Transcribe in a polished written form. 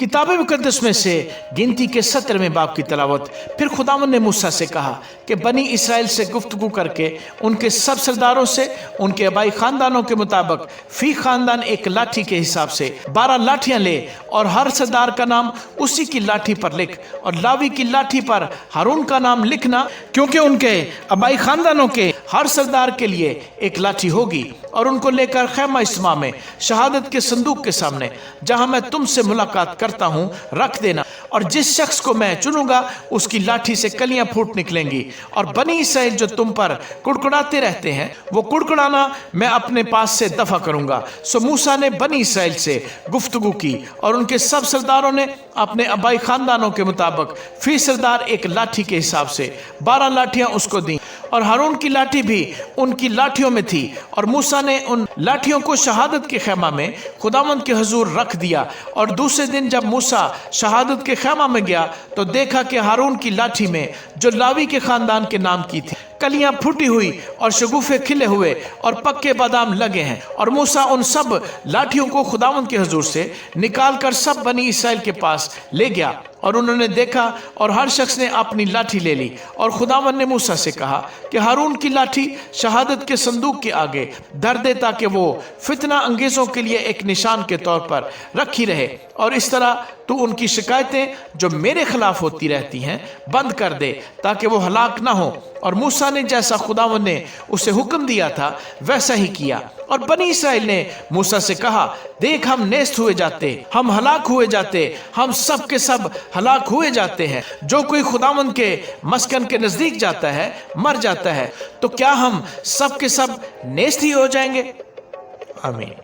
किताब मुकद्दस में से गिनती के 17वें बाब की तलावत। फिर खुदावंद ने मूसा से कहा कि बनी इसराइल से गुफ्तगू करके उनके सब सरदारों से उनके आबाई खानदानों के मुताबिक फी खानदान एक लाठी के हिसाब से 12 लाठियां ले और हर सरदार का नाम उसी की लाठी पर लिख, और लावी की लाठी पर हारून का नाम लिखना, क्योंकि उनके आबाई खानदानों के हर सरदार के लिए एक लाठी होगी। और उनको लेकर खैमा इस्मा में शहादत के संदूक के सामने, जहां मैं तुमसे मुलाकात करता हूं, रख देना। और जिस शख्स को मैं चुनूंगा उसकी लाठी से कलियां फूट निकलेंगी, और बनी इसराइल जो तुम पर कुड़कुड़ाते रहते हैं वो कुड़कुड़ाना मैं अपने पास से दफा करूंगा। सो मूसा ने बनी इसराइल से गुफ्तगू की, और उनके सब सरदारों ने अपने आबाई खानदानों के मुताबिक फी सरदार एक लाठी के हिसाब से 12 लाठियां उसको दी, और हारून की लाठी भी उनकी लाठियों में थी। और मूसा ने उन लाठियों को शहादत के खैमा में खुदावंद के हुजूर रख दिया। और दूसरे दिन जब मूसा शहादत के खैमा में गया तो देखा कि हारून की लाठी में, जो लावी के खानदान के नाम की थी, कलियां फूटी हुई और शगुफे खिले हुए और पक्के बादाम लगे हैं। और मूसा उन सब लाठियों को खुदावंद के हुजूर से निकाल कर सब बनी इसराइल के पास ले गया, और उन्होंने देखा और हर शख्स ने अपनी लाठी ले ली। और खुदावंद ने मूसा से कहा कि हारून की लाठी शहादत के संदूक के आगे धर दे, ताकि वो फितना अंगेजों के लिए एक निशान के तौर पर रखी रहे, और इस तरह तू उनकी शिकायतें जो मेरे खिलाफ होती रहती हैं बंद कर दे, ताकि वो हलाक ना हो। और मूसा ने जैसा खुदावंद ने उसे हुक्म दिया था वैसा ही किया। और बनी इसराइल ने मूसा से कहा, देख हम नेस्त हुए जाते, हम हलाक हुए जाते, हम सब के सब हलाक हुए जाते हैं। जो कोई खुदावंद के मस्कन के नजदीक जाता है मर जाता है, तो क्या हम सब के सब नेस्त ही हो जाएंगे? आमीन।